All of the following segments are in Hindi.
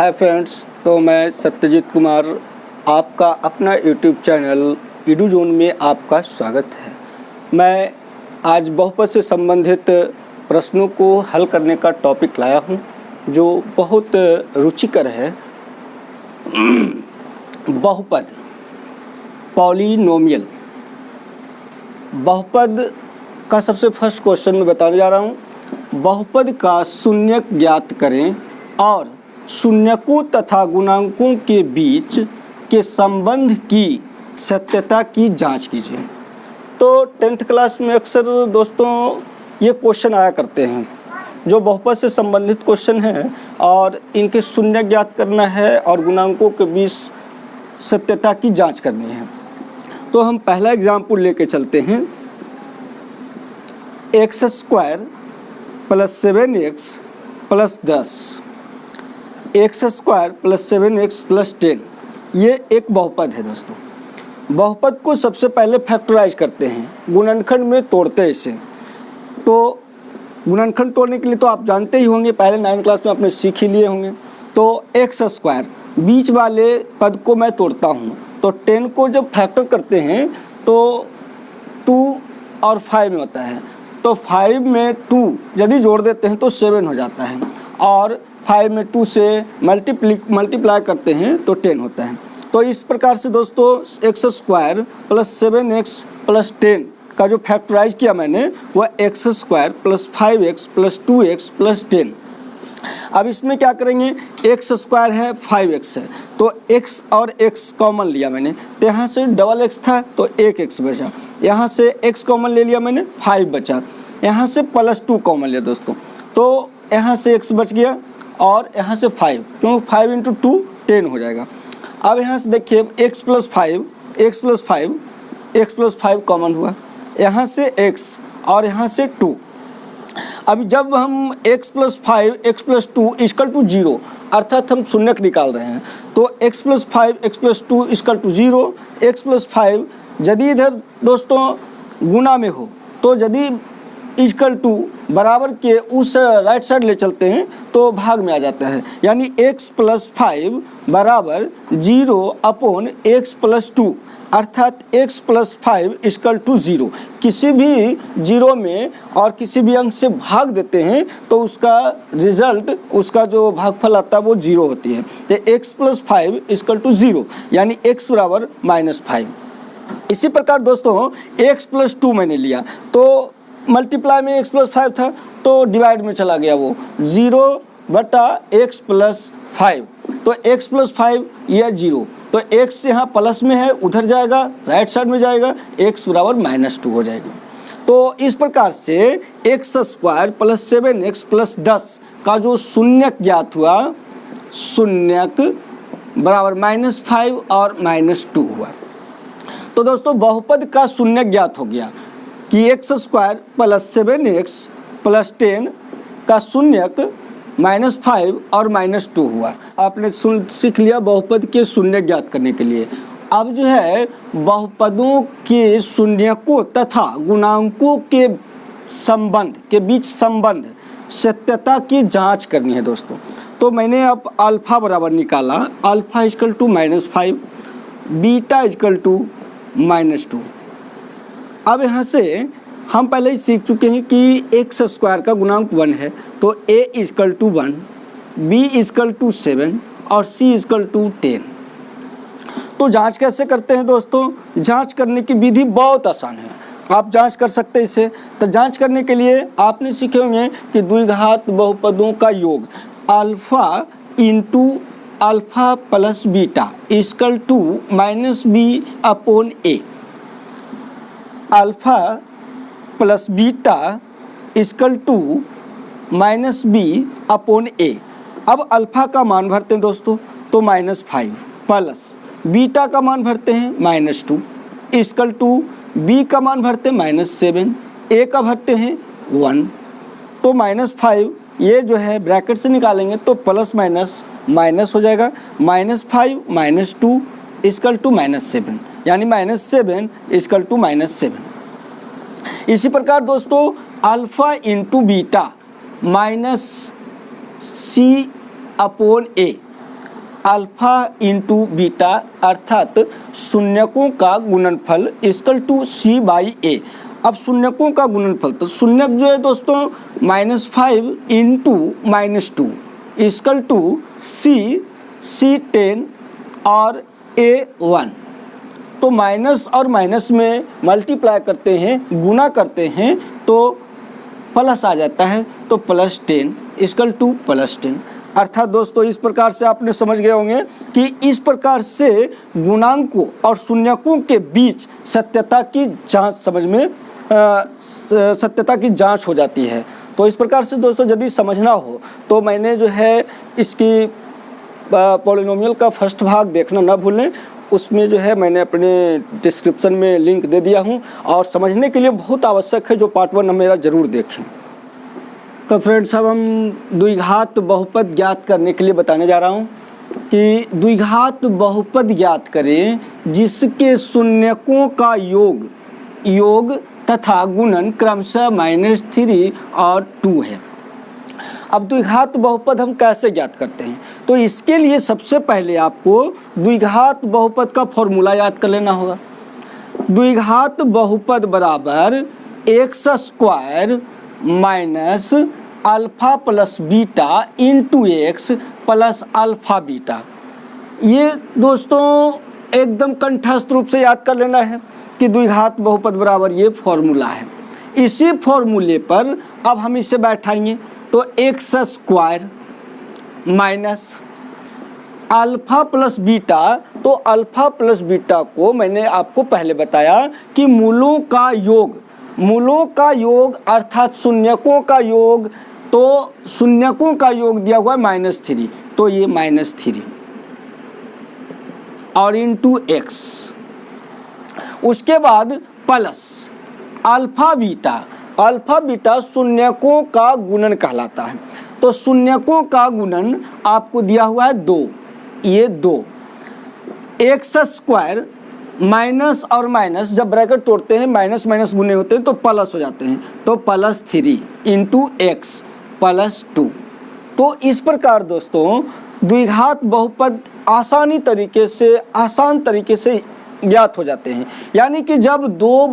हाय फ्रेंड्स, तो मैं सत्यजीत कुमार आपका अपना यूट्यूब चैनल एडुजोन में आपका स्वागत है। मैं आज बहुपद से संबंधित प्रश्नों को हल करने का टॉपिक लाया हूं, जो बहुत रुचिकर है। बहुपद, पॉलिनोमियल। बहुपद का सबसे फर्स्ट क्वेश्चन मैं बताने जा रहा हूं। बहुपद का शून्यक ज्ञात करें और शून्यकों तथा गुणांकों के बीच के संबंध की सत्यता की जांच कीजिए। तो 10th क्लास में अक्सर दोस्तों ये क्वेश्चन आया करते हैं, जो बहुपद से संबंधित क्वेश्चन हैं और इनके शून्य ज्ञात करना है और गुणांकों के बीच सत्यता की जांच करनी है। तो हम पहला एग्जाम्पल लेके चलते हैं। x² + 7x + 10, x² + 7x + 10, ये एक बहुपद है दोस्तों। बहुपद को सबसे पहले फैक्टराइज करते हैं, गुणनखंड में तोड़ते हैं इसे। तो गुणनखंड तोड़ने के लिए तो आप जानते ही होंगे, पहले 9th क्लास में आपने सीख ही लिए होंगे। तो x², बीच वाले पद को मैं तोड़ता हूँ, तो 10 को जब फैक्टर करते हैं तो 2 और 5 में होता है। तो 5 में 2 यदि जोड़ देते हैं तो 7 हो जाता है, और 5 में 2 से मल्टीप्लाई करते हैं तो 10 होता है। तो इस प्रकार से दोस्तों x² + 7x + 10 का जो फैक्टराइज किया मैंने, वह x² + 5x + 2x + 10। अब इसमें क्या करेंगे, x² है 5x है, तो x और x कॉमन लिया मैंने, तो यहाँ से डबल x था तो एक x बचा, यहाँ से x कॉमन ले लिया मैंने, 5 बचा, यहाँ से +2 कॉमन लिया दोस्तों, तो यहाँ से x बच गया और यहाँ से 5, क्योंकि 5 × 2 10 हो जाएगा। अब यहाँ से देखिए x + 5 कॉमन हुआ, यहाँ से x और यहाँ से 2। अब जब हम x + 5 x + 2 = 0, अर्थात हम शून्यक निकाल रहे हैं, तो x + 5 x + 2 = 0। x + 5 यदि इधर दोस्तों गुना में हो, तो यदि = बराबर के उस राइट साइड ले चलते हैं तो भाग में आ जाता है, यानी x + 5 = 0/x + 2, अर्थात x + 5 = 0। किसी भी 0 में और किसी भी अंक से भाग देते हैं तो उसका रिजल्ट, उसका जो भागफल आता है वो 0 होती है। तो x + 5 = 0, यानी x = -5। इसी प्रकार दोस्तों x + 2 मैंने लिया, तो मल्टीप्लाई में x + 5 था तो डिवाइड में चला गया, वो 0/x + 5, तो x + 5 यह 0, तो x यहाँ प्लस में है, उधर जाएगा, राइट साइड में जाएगा, x = -2 हो जाएगा। तो इस प्रकार से x² + 7x + 10 का जो शून्यक ज्ञात हुआ, शून्यक बराबर -5 और -2 हुआ। तो दोस्तों बहुपद का शून्यक ज्ञात हो गया कि x² + 7x + 10 का शून्यक -5 और -2 हुआ। आपने सीख लिया बहुपद के शून्य ज्ञात करने के लिए। अब जो है बहुपदों के शून्यकों तथा गुणांकों के संबंध के बीच संबंध सत्यता की जांच करनी है दोस्तों। तो मैंने अब अल्फा बराबर निकाला, अल्फा = -5, बीटा = -2। अब यहाँ से हम पहले ही सीख चुके हैं कि x² का गुणांक 1 है, तो a = 1, b = 7 और c = 10। तो जांच कैसे करते हैं दोस्तों? जांच करने की विधि बहुत आसान है, आप जांच कर सकते हैं इसे। तो जांच करने के लिए आपने सीखे होंगे कि द्विघात बहुपदों का योग alpha × alpha + beta = -b/a, alpha + beta = -b/a। अब अल्फा का मान भरते हैं दोस्तों, तो -5 प्लस बीटा का मान भरते हैं -2 = b का मान भरते हैं -7, a का भरते हैं 1। तो -5 ये जो है ब्रैकेट से निकालेंगे तो प्लस माइनस माइनस हो जाएगा, -5 -2 = -7, यानी -7 = -7। इसी प्रकार दोस्तों alpha × beta -c/a alpha into beta अर्थात शून्यकों का गुणनफल इक्वल टू सी बाई ए। अब शून्यकों का गुणनफल, तो शून्यक जो है दोस्तों -5 इंटू -2 इक्वल टू सी 10 और ए 1। तो माइनस और माइनस में मल्टीप्लाई करते हैं, गुना करते हैं तो प्लस आ जाता है, तो +10 इक्वल टू +10। अर्थात दोस्तों इस प्रकार से आपने समझ गए होंगे कि इस प्रकार से गुणांकों और शून्यकों के बीच सत्यता की जांच सत्यता की जांच हो जाती है। तो इस प्रकार से दोस्तों यदि समझना हो तो मैंने जो है इसकी पॉलिनोमियल का फर्स्ट भाग देखना ना भूलें, उसमें जो है मैंने अपने डिस्क्रिप्शन में लिंक दे दिया हूं और समझने के लिए बहुत आवश्यक है, जो पार्ट 1 मेरा ज़रूर देखें। तो फ्रेंड्स अब हम द्विघात बहुपद ज्ञात करने के लिए बताने जा रहा हूं कि द्विघात बहुपद ज्ञात करें जिसके शून्यकों का योग तथा गुणन क्रमशः -3 और 2 है। अब द्विघात बहुपद हम कैसे ज्ञात करते हैं, तो इसके लिए सबसे पहले आपको द्विघात बहुपद का फॉर्मूला याद कर लेना होगा। द्विघात बहुपद बराबर x² minus alpha plus beta into x plus alpha beta. ये दोस्तों एकदम कंठस्थ रूप से याद कर लेना है कि द्विघात बहुपद बराबर ये फॉर्मूला है। इसी फॉर्मूले पर अब हम इसे बैठाएंगे, तो x² minus alpha plus beta. तो अल्फा प्लस बीटा को मैंने आपको पहले बताया कि मूलों का योग अर्थात शून्यकों का योग, तो शून्यकों का योग दिया हुआ है -3, तो ये -3 और इंटू x। उसके बाद प्लस अल्फा बीटा शून्यकों का गुणन कहलाता है। तो शून्यकों का गुणन आपको दिया हुआ है 2, ये 2। x² माइनस और माइनस जब ब्रैकेट तोड़ते हैं माइनस माइनस गुने होते हैं तो प्लस हो जाते हैं, तो +3 इंटू एक्स +2। तो इस प्रकार दोस्तों द्विघात बहुपद आसान तरीके से ज्ञात हो जाते हैं। यानी कि जब दो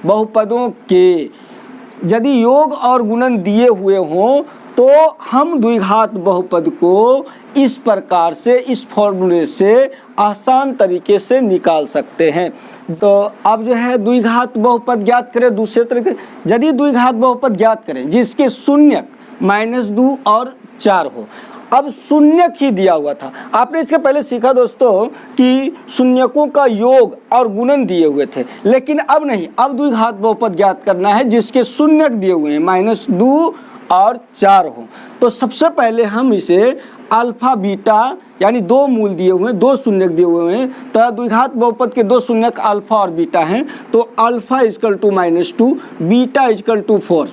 बहुपदों के यदि योग और गुणन दिए हुए हों तो हम द्विघात बहुपद को इस प्रकार से, इस फॉर्मूले से आसान तरीके से निकाल सकते हैं। तो अब जो है द्विघात बहुपद ज्ञात करें दूसरे तरीके। यदि द्विघात बहुपद ज्ञात करें जिसके शून्यक -2 और 4 हो। अब शून्यक ही दिया हुआ था, आपने इसके पहले सीखा दोस्तों कि शून्यकों का योग और गुणन दिए हुए थे, लेकिन अब नहीं, अब द्विघात बहुपद ज्ञात करना है जिसके शून्यक दिए हुए हैं -2 और 4 हो। तो सबसे पहले हम इसे अल्फा बीटा यानी 2 मूल दिए हुए हैं, 2 शून्यक दिए हुए हैं, तो द्विघात बहुपद के 2 शून्यक अल्फा और बीटा हैं, तो अल्फा = -2 बीटा = 4।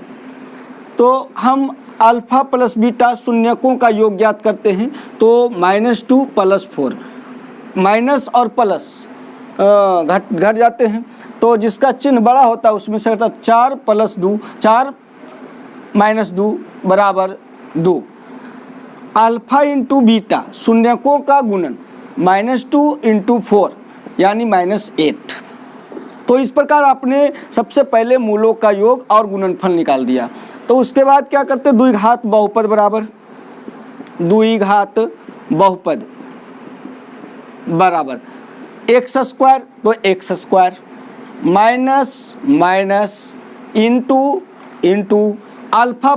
तो हम अल्फा प्लस बीटा शून्यकों का योग ज्ञात करते हैं, तो -2 + 4, माइनस और प्लस घट जाते हैं, तो जिसका चिन्ह बड़ा होता है उसमें से होता 4 + 2 4 - 2 = 2। अल्फा इंटू बीटा शून्यकों का गुणन -2 × 4 यानी -8। तो इस प्रकार आपने सबसे पहले मूलों का योग और गुणनफल निकाल दिया। तो उसके बाद क्या करते, द्विघात बहुपद बराबर x² तो x² minus into alpha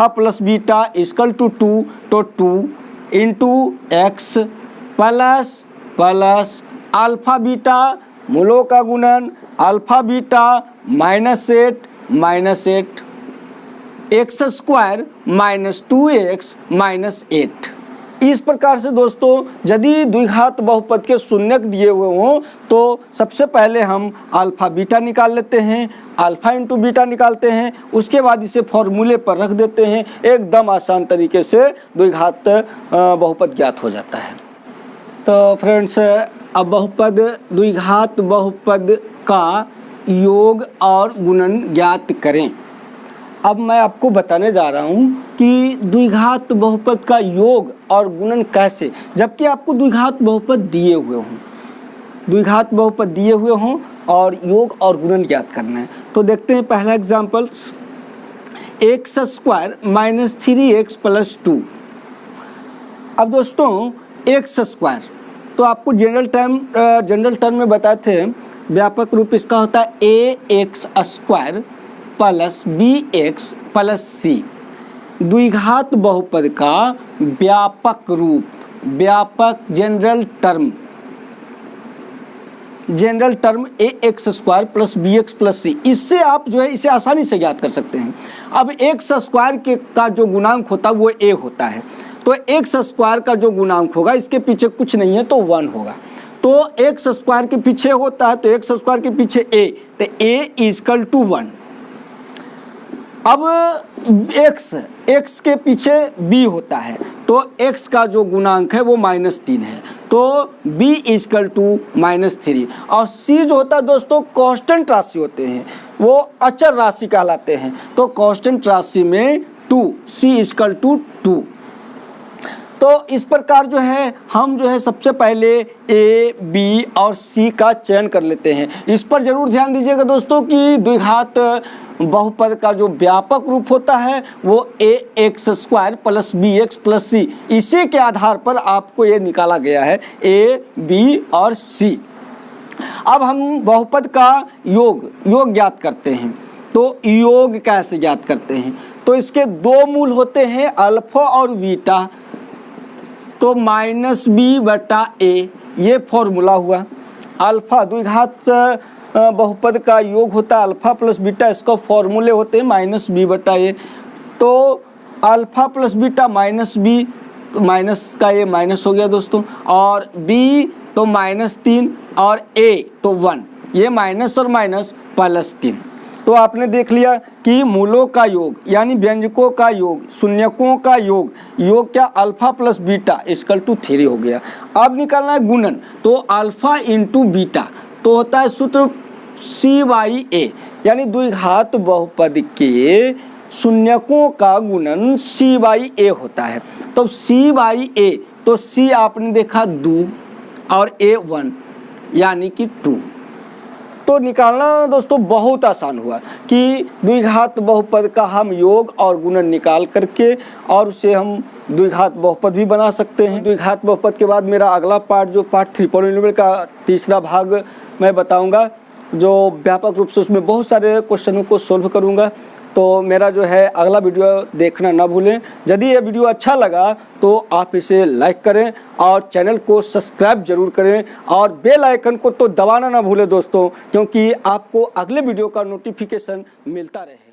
plus beta equal to 2, तो 2 into x plus alpha beta मूलों का गुणन अल्फा बीटा -8 x² -2x -8। इस प्रकार से दोस्तों यदि द्विघात बहुपद के शून्यक दिए हुए हों तो सबसे पहले हम अल्फा बीटा निकाल लेते हैं, अल्फा इंटू बीटा निकालते हैं, उसके बाद इसे फॉर्मूले पर रख देते हैं। एकदम आसान तरीके से द्विघात बहुपद ज्ञात हो जाता है। तो फ्रेंड्स अब द्विघात बहुपद का योग और गुणन ज्ञात करें। अब मैं आपको बताने जा रहा हूँ कि द्विघात बहुपद का योग और गुणन कैसे, जबकि आपको द्विघात बहुपद दिए हुए हों, द्विघात बहुपद दिए हुए हों और योग और गुणन ज्ञात करना है। तो देखते हैं पहला example, x square minus 3x plus 2। अब दोस्तों एक्स स्क्वायर तो आपको जनरल टर्म में बताए थे, व्यापक रूप इसका होता है a x square plus b x plus c. द्विघात बहुपद का व्यापक रूप, व्यापक general term a x square plus b x plus c. इससे आप जो है इसे आसानी से ज्ञात कर सकते हैं। अब एक्स स्क्वायर का जो गुणांक होता है वो ए होता है, तो एक्स स्क्वायर का जो गुणांक होगा इसके पीछे कुछ नहीं है तो 1 होगा। तो एक्स स्क्वायर के पीछे होता है तो एक्स स्क्वायर के पीछे ए, तो ए इक्वल टू 1। अब x के पीछे b होता है तो x का जो गुणांक है वो -3 है, तो b इक्वल टू -3। और c जो होता है दोस्तों कांस्टेंट राशि होते हैं, वो अचर राशि कहलाते हैं, तो कांस्टेंट राशि में 2, c इक्वल टू 2। तो इस प्रकार जो है हम जो है सबसे पहले ए, बी और सी का चयन कर लेते हैं। इस पर जरूर ध्यान दीजिएगा दोस्तों कि द्विघात बहुपद का जो व्यापक रूप होता है वो a x square plus b x plus c, इसी के आधार पर आपको ये निकाला गया है ए, बी और सी। अब हम बहुपद का योग ज्ञात करते हैं। तो योग कैसे ज्ञात करते हैं, तो इसके 2 मूल होते हैं अल्फा और बीटा, तो -b/a ये फॉर्मूला हुआ। अल्फा द्विघात बहुपद का योग होता है अल्फा प्लस बीटा, इसका फॉर्मूले होते हैं -b/a। तो alpha plus beta -b, minus का ये माइनस हो गया दोस्तों, और b तो -3 और a तो 1, ये माइनस और माइनस +3। तो आपने देख लिया कि मूलों का योग यानी व्यंजकों का योग, शून्यकों का योग क्या alpha plus beta equal to 3 हो गया। अब निकालना है गुणन, तो अल्फा इंटू बीटा तो होता है सूत्र c/a, यानी द्विघात बहुपद के शून्यकों का गुणन c/a होता है। तो c/a तो c आपने देखा 2 और a 1 यानी कि 2। तो निकालना दोस्तों बहुत आसान हुआ कि द्विघात बहुपद का हम योग और गुणन निकाल करके और उसे हम द्विघात बहुपद भी बना सकते हैं। द्विघात बहुपद के बाद मेरा अगला पार्ट जो पार्ट 3 पॉलिनोमियल का तीसरा भाग मैं बताऊंगा, जो व्यापक रूप से उसमें बहुत सारे क्वेश्चनों को सोल्व करूंगा। तो मेरा जो है अगला वीडियो देखना ना भूलें। यदि ये वीडियो अच्छा लगा तो आप इसे लाइक करें और चैनल को सब्सक्राइब जरूर करें और बेल आइकन को तो दबाना ना भूलें दोस्तों, क्योंकि आपको अगले वीडियो का नोटिफिकेशन मिलता रहे।